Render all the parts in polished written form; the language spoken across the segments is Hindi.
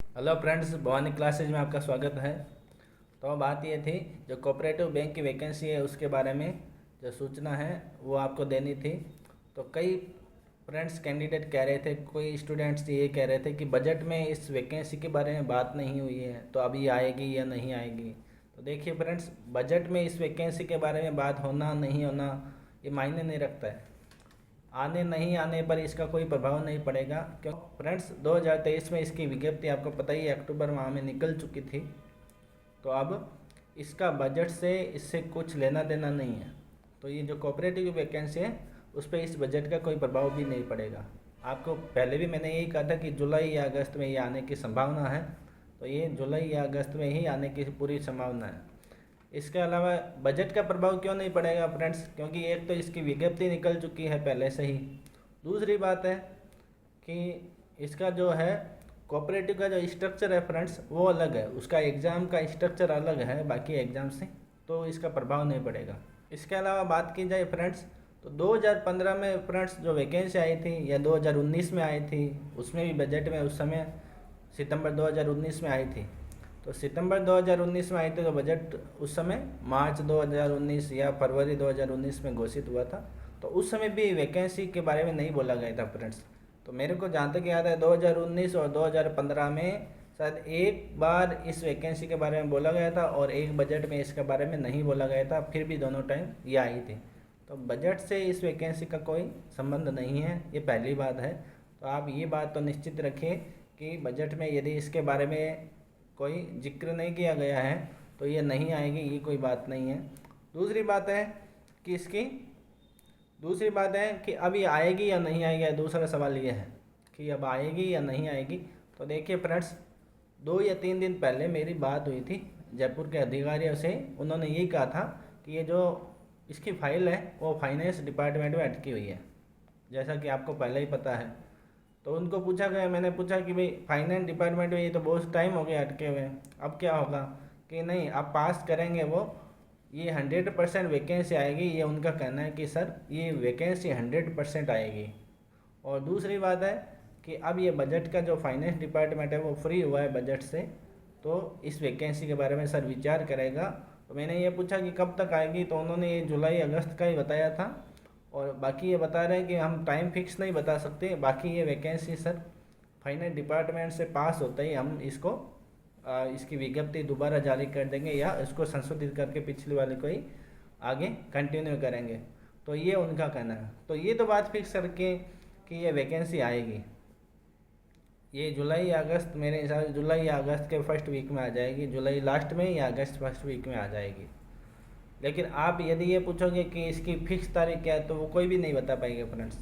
हेलो फ्रेंड्स, भवानी क्लासेज में आपका स्वागत है। तो बात ये थी, जो कोऑपरेटिव बैंक की वैकेंसी है उसके बारे में जो सूचना है वो आपको देनी थी। तो कई फ्रेंड्स कैंडिडेट कह रहे थे, कोई स्टूडेंट्स ये कह रहे थे कि बजट में इस वैकेंसी के बारे में बात नहीं हुई है, तो अभी आएगी या नहीं आएगी। तो देखिए फ्रेंड्स, बजट में इस वैकेंसी के बारे में बात होना नहीं होना ये मायने नहीं रखता है। आने नहीं आने पर इसका कोई प्रभाव नहीं पड़ेगा, क्यों फ्रेंड्स 2023 में इसकी विज्ञप्ति आपको पता ही है, अक्टूबर माह में निकल चुकी थी। तो अब इसका बजट से इससे कुछ लेना देना नहीं है। तो ये जो कोऑपरेटिव की वैकेंसी है उस पर इस बजट का कोई प्रभाव भी नहीं पड़ेगा। आपको पहले भी मैंने यही कहा था कि जुलाई या अगस्त में ये आने की संभावना है। तो ये जुलाई या अगस्त में ही आने की पूरी संभावना है। इसके अलावा बजट का प्रभाव क्यों नहीं पड़ेगा फ्रेंड्स, क्योंकि एक तो इसकी विज्ञप्ति निकल चुकी है पहले से ही। दूसरी बात है कि इसका जो है कोऑपरेटिव का जो स्ट्रक्चर है फ्रेंड्स वो अलग है, उसका एग्ज़ाम का स्ट्रक्चर अलग है बाकी एग्ज़ाम से, तो इसका प्रभाव नहीं पड़ेगा। इसके अलावा बात की जाए फ्रेंड्स, तो 2015 में फ्रेंड्स जो वैकेंसी आई थी या 2019 में आई थी, उसमें भी बजट में उस समय सितंबर 2019 में आई थी। तो सितंबर 2019 में आई थी, तो बजट उस समय मार्च 2019 या फरवरी 2019 में घोषित हुआ था। तो उस समय भी वैकेंसी के बारे में नहीं बोला गया था फ्रेंड्स। तो मेरे को जहाँ तक याद है 2019 और 2015 में शायद एक बार इस वैकेंसी के बारे में बोला गया था और एक बजट में इसके बारे में नहीं बोला गया था, फिर भी दोनों टाइम ये आई थी। तो बजट से इस वैकेंसी का कोई संबंध नहीं है, ये पहली बात है। तो आप ये बात तो निश्चित रखिए कि बजट में यदि इसके बारे में कोई जिक्र नहीं किया गया है तो ये नहीं आएगी, ये कोई बात नहीं है। दूसरी बात है कि इसकी दूसरी बात है कि अब ये आएगी या नहीं आएगी। दूसरा सवाल ये है कि अब आएगी या नहीं आएगी। तो देखिए फ्रेंड्स, 2 या 3 दिन पहले मेरी बात हुई थी जयपुर के अधिकारियों से। उन्होंने यही कहा था कि ये जो इसकी फ़ाइल है वो फाइनेंस डिपार्टमेंट में अटकी हुई है, जैसा कि आपको पहले ही पता है। तो उनको पूछा गया, मैंने पूछा कि भाई फाइनेंस डिपार्टमेंट में ये तो बहुत टाइम हो गया अटके हुए, अब क्या होगा। कि नहीं, अब पास करेंगे वो, ये 100% वैकेंसी आएगी। ये उनका कहना है कि सर ये वैकेंसी 100% आएगी। और दूसरी बात है कि अब ये बजट का जो फाइनेंस डिपार्टमेंट है वो फ्री हुआ है बजट से, तो इस वैकेंसी के बारे में सर विचार करेगा। तो मैंने ये पूछा कि कब तक आएगी, तो उन्होंने ये जुलाई अगस्त का ही बताया था। और बाकी ये बता रहे हैं कि हम टाइम फिक्स नहीं बता सकते। बाकी ये वैकेंसी सर फाइनेंस डिपार्टमेंट से पास होते ही हम इसको इसकी विज्ञप्ति दोबारा जारी कर देंगे या इसको संशोधित करके पिछली वाले को ही आगे कंटिन्यू करेंगे। तो ये उनका कहना है। तो ये तो बात फिक्स करके कि ये वैकेंसी आएगी, ये जुलाई या अगस्त, मेरे हिसाब से जुलाई या अगस्त के फर्स्ट वीक में आ जाएगी, जुलाई लास्ट में या अगस्त फर्स्ट वीक में आ जाएगी। लेकिन आप यदि ये पूछोगे कि इसकी फिक्स तारीख क्या है, तो वो कोई भी नहीं बता पाएंगे फ्रेंड्स।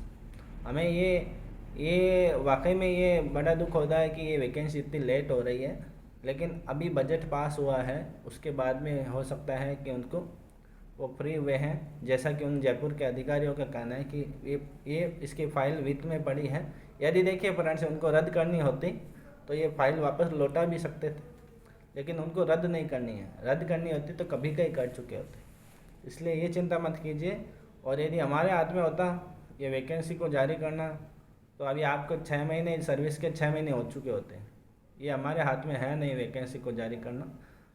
हमें ये वाकई में ये बड़ा दुख होता है कि ये वैकेंसी इतनी लेट हो रही है। लेकिन अभी बजट पास हुआ है, उसके बाद में हो सकता है कि उनको वो फ्री हुए हैं, जैसा कि उन जयपुर के अधिकारियों का कहना है कि ये इसकी फ़ाइल वित्त में पड़ी है। यदि देखिए फ्रेंड्स, उनको रद्द करनी होती तो ये फ़ाइल वापस लौटा भी सकते थे, लेकिन उनको रद्द नहीं करनी है। रद्द करनी होती तो कभी कहीं कर चुके होते। इसलिए ये चिंता मत कीजिए। और यदि हमारे हाथ में होता ये वैकेंसी को जारी करना, तो अभी आपको 6 महीने सर्विस के 6 महीने हो चुके होते हैं। ये हमारे हाथ में है नहीं वैकेंसी को जारी करना।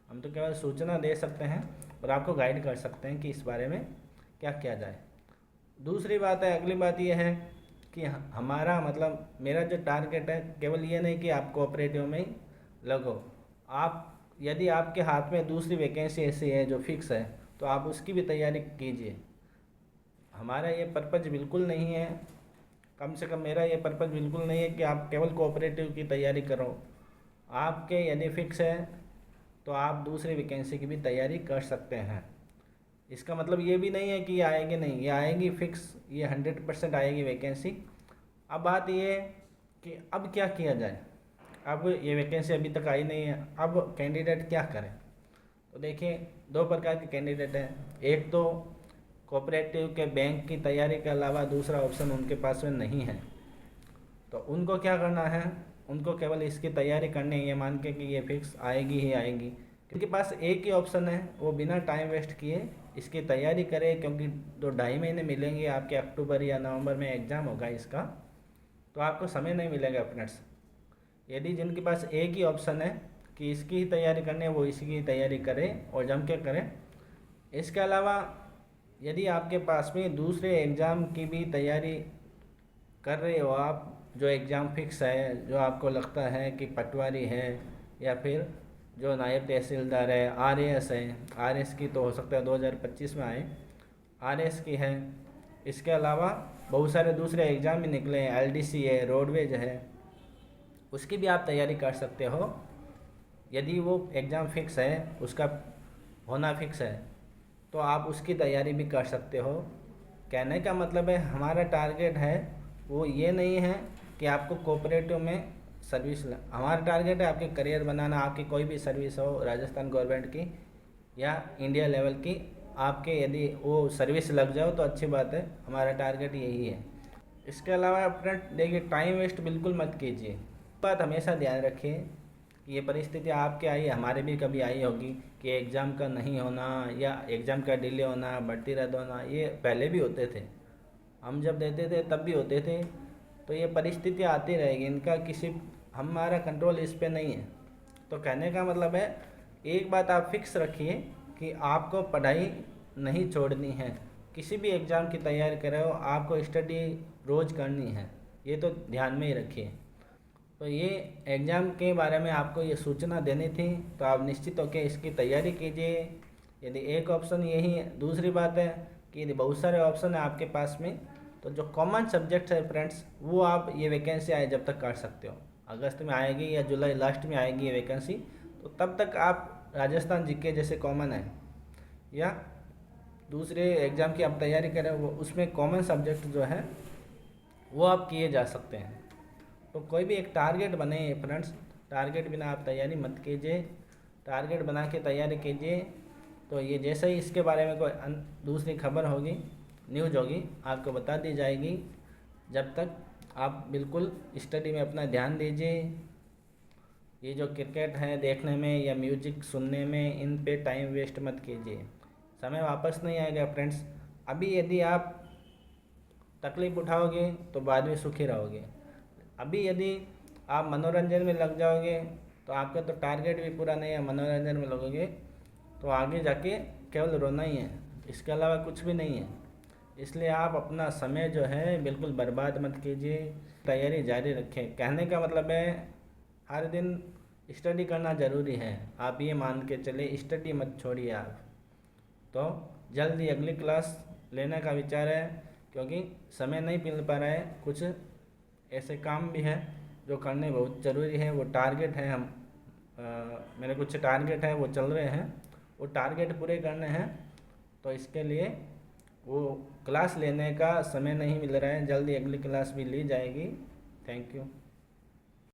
हम तो केवल सूचना दे सकते हैं और आपको गाइड कर सकते हैं कि इस बारे में क्या किया जाए। दूसरी बात है, अगली बात यह है कि हमारा मतलब मेरा जो टारगेट है केवल ये नहीं कि आप कोऑपरेटिव में ही लगो। आप यदि आपके हाथ में दूसरी वैकेंसी ऐसी है जो फिक्स है, तो आप उसकी भी तैयारी कीजिए। हमारा ये पर्पज़ बिल्कुल नहीं है, कम से कम मेरा ये पर्पज़ बिल्कुल नहीं है कि आप केवल कोऑपरेटिव की तैयारी करो। आपके यदि फिक्स है तो आप दूसरी वैकेंसी की भी तैयारी कर सकते हैं। इसका मतलब ये भी नहीं है कि ये आएगी नहीं, ये आएगी फिक्स, ये 100% आएगी वैकेंसी। अब बात ये है कि अब क्या किया जाए। अब ये वैकेंसी अभी तक आई नहीं है, अब कैंडिडेट क्या करें। तो देखिए, दो प्रकार के कैंडिडेट हैं। एक तो कोऑपरेटिव के बैंक की तैयारी के अलावा दूसरा ऑप्शन उनके पास में नहीं है। तो उनको क्या करना है, उनको केवल इसकी तैयारी करनी है, ये मान के कि ये फिक्स आएगी ही आएगी। उनके पास एक ही ऑप्शन है, वो बिना टाइम वेस्ट किए इसकी तैयारी करें, क्योंकि 2-2.5 महीने मिलेंगे आपके, अक्टूबर या नवंबर में एग्ज़ाम होगा इसका। तो आपको समय नहीं मिलेगा फ्रेंड्स। यदि जिनके पास एक ही ऑप्शन है कि इसकी ही तैयारी करनी है, वो इसी की तैयारी करें और जम के करें। इसके अलावा यदि आपके पास में दूसरे एग्ज़ाम की भी तैयारी कर रहे हो आप, जो एग्ज़ाम फिक्स है, जो आपको लगता है कि पटवारी है या फिर जो नायब तहसीलदार है, आरएएस है, आरएएस की तो हो सकता है 2025 में आए, आरएएस की है। इसके अलावा बहुत सारे दूसरे एग्ज़ाम भी निकले हैं, एलडीसी है, रोडवेज है, उसकी भी आप तैयारी कर सकते हो। यदि वो एग्ज़ाम फिक्स है, उसका होना फिक्स है, तो आप उसकी तैयारी भी कर सकते हो। कहने का मतलब है हमारा टारगेट है वो ये नहीं है कि आपको कोऑपरेटिव में सर्विस, हमारा टारगेट है आपके करियर बनाना। आपकी कोई भी सर्विस हो, राजस्थान गवर्नमेंट की या इंडिया लेवल की, आपके यदि वो सर्विस लग जाओ तो अच्छी बात है, हमारा टारगेट यही है। इसके अलावा फ्रेंड देखिए, टाइम वेस्ट बिल्कुल मत कीजिए। बात हमेशा ध्यान रखिए कि ये परिस्थिति आपके आई, हमारे भी कभी आई होगी कि एग्ज़ाम का नहीं होना या एग्ज़ाम का डिले होना, भर्ती रद्द होना, ये पहले भी होते थे, हम जब देते थे तब भी होते थे। तो ये परिस्थिति आती रहेगी, इनका किसी हमारा कंट्रोल इस पे नहीं है। तो कहने का मतलब है एक बात आप फिक्स रखिए कि आपको पढ़ाई नहीं छोड़नी है। किसी भी एग्ज़ाम की तैयारी कर रहे हो, आपको स्टडी रोज़ करनी है, ये तो ध्यान में ही रखिए। तो ये एग्ज़ाम के बारे में आपको ये सूचना देनी थी, तो आप निश्चित होकर इसकी तैयारी कीजिए। यदि एक ऑप्शन यही है, दूसरी बात है कि यदि बहुत सारे ऑप्शन है आपके पास में, तो जो कॉमन सब्जेक्ट है फ्रेंड्स, वो आप ये वैकेंसी आए जब तक कर सकते हो। अगस्त में आएगी या जुलाई लास्ट में आएगी ये वैकेंसी, तो तब तक आप राजस्थान जीके जैसे कॉमन है या दूसरे एग्ज़ाम की आप तैयारी करें, वो उसमें कॉमन सब्जेक्ट जो है वो आप किए जा सकते हैं। तो कोई भी एक टारगेट बने फ्रेंड्स, टारगेट बिना आप तैयारी मत कीजिए, टारगेट बना के तैयारी कीजिए। तो ये जैसे ही इसके बारे में कोई दूसरी खबर होगी, न्यूज़ होगी, आपको बता दी जाएगी। जब तक आप बिल्कुल स्टडी में अपना ध्यान दीजिए। ये जो क्रिकेट है देखने में या म्यूजिक सुनने में, इन पे टाइम वेस्ट मत कीजिए, समय वापस नहीं आएगा फ्रेंड्स। अभी यदि आप तकलीफ़ उठाओगे तो बाद में सुखी रहोगे। अभी यदि आप मनोरंजन में लग जाओगे तो आपका तो टारगेट भी पूरा नहीं है, मनोरंजन में लगोगे तो आगे जाके केवल रोना ही है, इसके अलावा कुछ भी नहीं है। इसलिए आप अपना समय जो है बिल्कुल बर्बाद मत कीजिए, तैयारी जारी रखें। कहने का मतलब है हर दिन स्टडी करना ज़रूरी है, आप ये मान के चले, स्टडी मत छोड़िए आप। तो जल्दी अगली क्लास लेने का विचार है, क्योंकि समय नहीं मिल पा रहा है, कुछ ऐसे काम भी हैं जो करने बहुत ज़रूरी है। वो टारगेट है, मेरे कुछ टारगेट हैं वो चल रहे हैं, वो टारगेट पूरे करने हैं। तो इसके लिए वो क्लास लेने का समय नहीं मिल रहा है, जल्दी अगली क्लास भी ली जाएगी। Thank you.